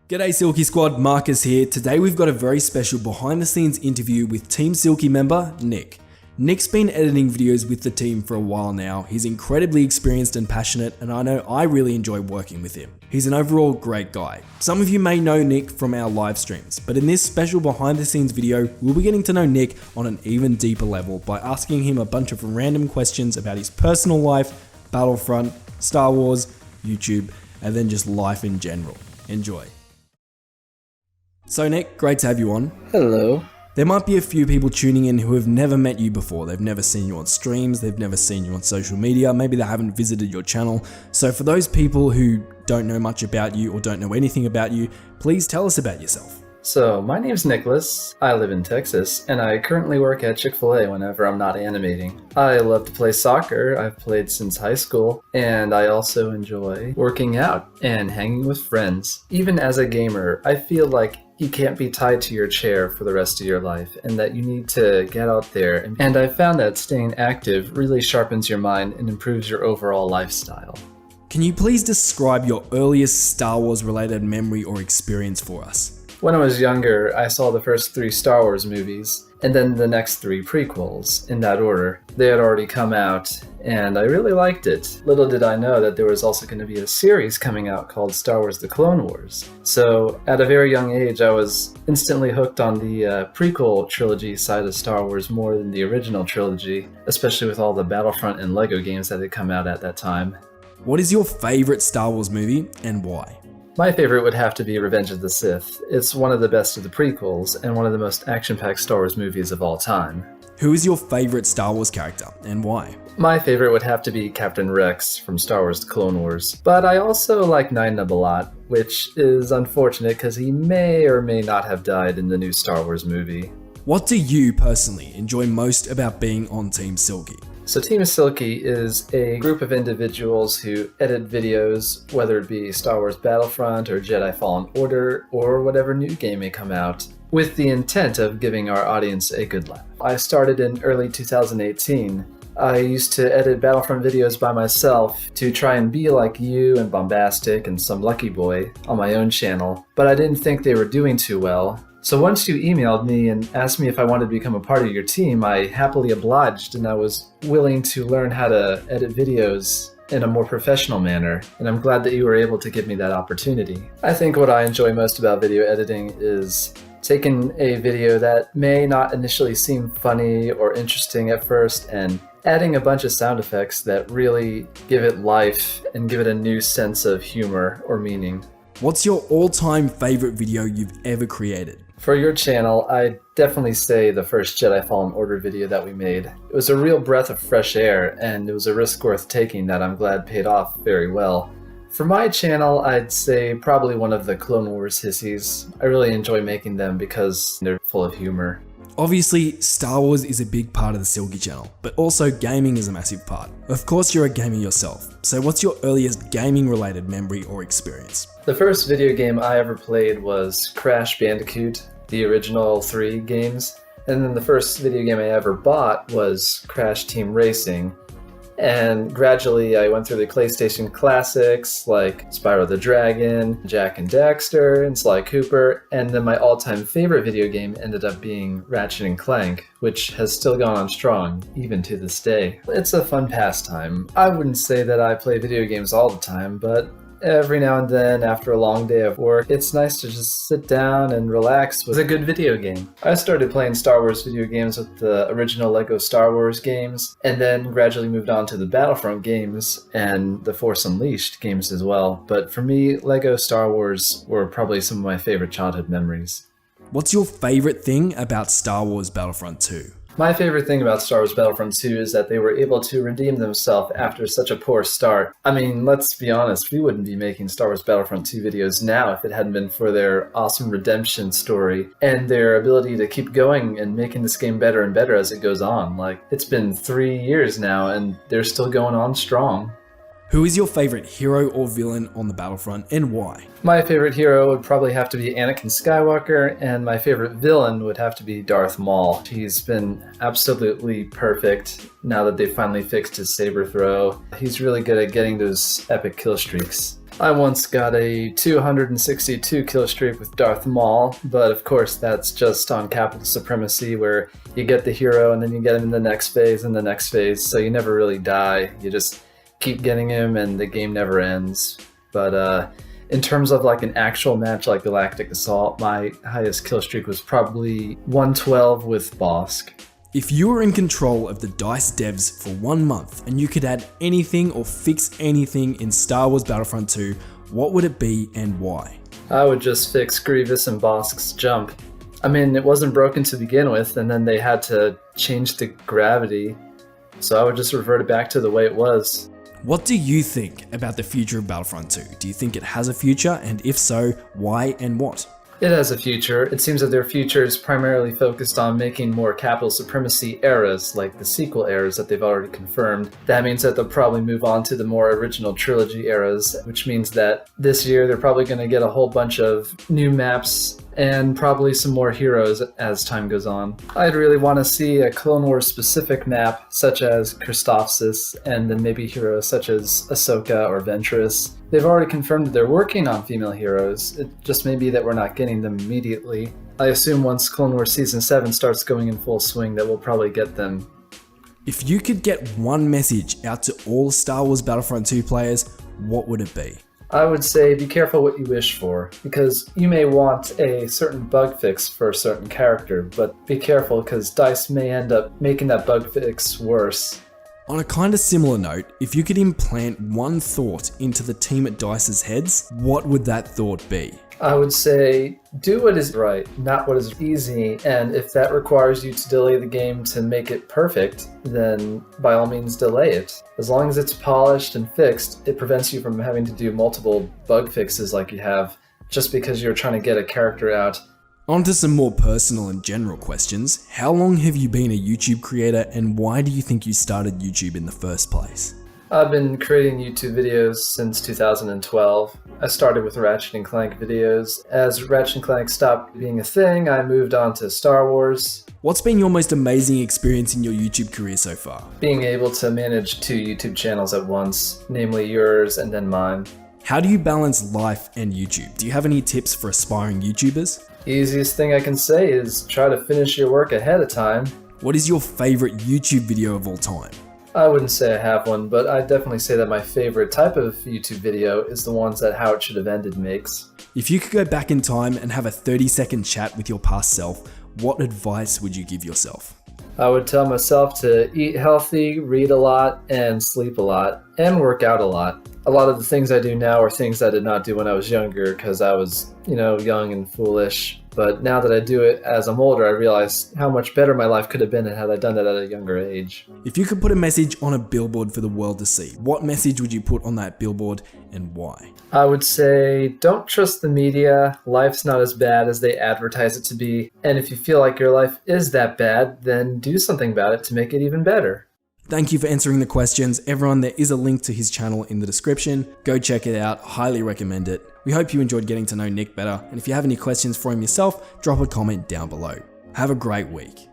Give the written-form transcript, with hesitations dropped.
G'day Silkie Squad, Marcus here. Today we've got a very special behind the scenes interview with Team Silkie member Nick. Nick's been editing videos with the team for a while now. He's incredibly experienced and passionate, and I know I really enjoy working with him. He's an overall great guy. Some of you may know Nick from our live streams, but in this special behind the scenes video, we'll be getting to know Nick on an even deeper level by asking him a bunch of random questions about his personal life, Battlefront, Star Wars, YouTube, and then just life in general. Enjoy. So Nick, great to have you on. Hello. There might be a few people tuning in who have never met you before. They've never seen you on streams, they've never seen you on social media, maybe they haven't visited your channel. So for those people who don't know much about you or don't know anything about you, please tell us about yourself. So, my name's Nicholas, I live in Texas, and I currently work at Chick-fil-A whenever I'm not animating. I love to play soccer, I've played since high school, and I also enjoy working out and hanging with friends. Even as a gamer, I feel like you can't be tied to your chair for the rest of your life, and that you need to get out there. And I found that staying active really sharpens your mind and improves your overall lifestyle. Can you please describe your earliest Star Wars related memory or experience for us? When I was younger, I saw the first 3 Star Wars movies, and then the next 3 prequels, in that order. They had already come out, and I really liked it. Little did I know that there was also going to be a series coming out called Star Wars The Clone Wars. So, at a very young age, I was instantly hooked on the prequel trilogy side of Star Wars more than the original trilogy, especially with all the Battlefront and LEGO games that had come out at that time. What is your favorite Star Wars movie and why? My favorite would have to be Revenge of the Sith. It's one of the best of the prequels, and one of the most action-packed Star Wars movies of all time. Who is your favorite Star Wars character, and why? My favorite would have to be Captain Rex from Star Wars The Clone Wars, but I also like Nien Nunb a lot, which is unfortunate because he may or may not have died in the new Star Wars movie. What do you personally enjoy most about being on Team Silkie? So Team Silkie is a group of individuals who edit videos, whether it be Star Wars Battlefront or Jedi Fallen Order or whatever new game may come out, with the intent of giving our audience a good laugh. I started in early 2018. I used to edit Battlefront videos by myself to try and be like you and Bombastic and some Lucky Boy on my own channel, but I didn't think they were doing too well. So once you emailed me and asked me if I wanted to become a part of your team, I happily obliged, and I was willing to learn how to edit videos in a more professional manner, and I'm glad that you were able to give me that opportunity. I think what I enjoy most about video editing is taking a video that may not initially seem funny or interesting at first and adding a bunch of sound effects that really give it life and give it a new sense of humor or meaning. What's your all-time favorite video you've ever created? For your channel, I'd definitely say the first Jedi Fallen Order video that we made. It was a real breath of fresh air, and it was a risk worth taking that I'm glad paid off very well. For my channel, I'd say probably one of the Clone Wars hissies. I really enjoy making them because they're full of humor. Obviously, Star Wars is a big part of the Silkie channel, but also gaming is a massive part. Of course you're a gamer yourself, so what's your earliest gaming related memory or experience? The first video game I ever played was Crash Bandicoot, the original 3 games, and then the first video game I ever bought was Crash Team Racing. And gradually I went through the PlayStation classics like Spyro the Dragon, Jak and Daxter, and Sly Cooper, and then my all-time favorite video game ended up being Ratchet & Clank, which has still gone on strong, even to this day. It's a fun pastime. I wouldn't say that I play video games all the time, but every now and then, after a long day of work, it's nice to just sit down and relax with a good video game. I started playing Star Wars video games with the original LEGO Star Wars games, and then gradually moved on to the Battlefront games and the Force Unleashed games as well. But for me, LEGO Star Wars were probably some of my favorite childhood memories. What's your favorite thing about Star Wars Battlefront 2? My favorite thing about Star Wars Battlefront 2 is that they were able to redeem themselves after such a poor start. I mean, let's be honest, we wouldn't be making Star Wars Battlefront 2 videos now if it hadn't been for their awesome redemption story and their ability to keep going and making this game better and better as it goes on. Like, it's been 3 years now and they're still going on strong. Who is your favorite hero or villain on the Battlefront and why? My favorite hero would probably have to be Anakin Skywalker, and my favorite villain would have to be Darth Maul. He's been absolutely perfect now that they finally fixed his saber throw. He's really good at getting those epic kill streaks. I once got a 262 kill streak with Darth Maul, but of course that's just on capital supremacy where you get the hero and then you get him in the next phase and the next phase, so you never really die. You just keep getting him and the game never ends. But in terms of like an actual match like Galactic Assault, my highest kill streak was probably 112 with Bosk. If you were in control of the DICE devs for 1 month and you could add anything or fix anything in Star Wars Battlefront 2, what would it be and why? I would just fix Grievous and Bosk's jump. I mean, it wasn't broken to begin with, and then they had to change the gravity, so I would just revert it back to the way it was. What do you think about the future of Battlefront 2? Do you think it has a future, and if so, why and what? It has a future. It seems that their future is primarily focused on making more capital supremacy eras, like the sequel eras that they've already confirmed. That means that they'll probably move on to the more original trilogy eras, which means that this year they're probably going to get a whole bunch of new maps and probably some more heroes as time goes on. I'd really want to see a Clone Wars specific map such as Christophsis, and then maybe heroes such as Ahsoka or Ventress. They've already confirmed that they're working on female heroes, it just may be that we're not getting them immediately. I assume once Clone Wars Season 7 starts going in full swing that we'll probably get them. If you could get one message out to all Star Wars Battlefront 2 players, what would it be? I would say be careful what you wish for, because you may want a certain bug fix for a certain character, but be careful because DICE may end up making that bug fix worse. On a kind of similar note, if you could implant one thought into the team at DICE's heads, what would that thought be? I would say do what is right, not what is easy, and if that requires you to delay the game to make it perfect, then by all means delay it. As long as it's polished and fixed, it prevents you from having to do multiple bug fixes like you have, just because you're trying to get a character out. On to some more personal and general questions. How long have you been a YouTube creator, and why do you think you started YouTube in the first place? I've been creating YouTube videos since 2012. I started with Ratchet & Clank videos. As Ratchet & Clank stopped being a thing, I moved on to Star Wars. What's been your most amazing experience in your YouTube career so far? Being able to manage 2 YouTube channels at once, namely yours and then mine. How do you balance life and YouTube? Do you have any tips for aspiring YouTubers? Easiest thing I can say is try to finish your work ahead of time. What is your favorite YouTube video of all time? I wouldn't say I have one, but I'd definitely say that my favorite type of YouTube video is the ones that How It Should Have Ended makes. If you could go back in time and have a 30-second chat with your past self, what advice would you give yourself? I would tell myself to eat healthy, read a lot, and sleep a lot, and work out a lot. A lot of the things I do now are things I did not do when I was younger because I was, young and foolish. But now that I do it as I'm older, I realize how much better my life could have been had I done that at a younger age. If you could put a message on a billboard for the world to see, what message would you put on that billboard and why? I would say don't trust the media. Life's not as bad as they advertise it to be. And if you feel like your life is that bad, then do something about it to make it even better. Thank you for answering the questions. Everyone, there is a link to his channel in the description. Go check it out. Highly recommend it. We hope you enjoyed getting to know Nick better. And if you have any questions for him yourself, drop a comment down below. Have a great week.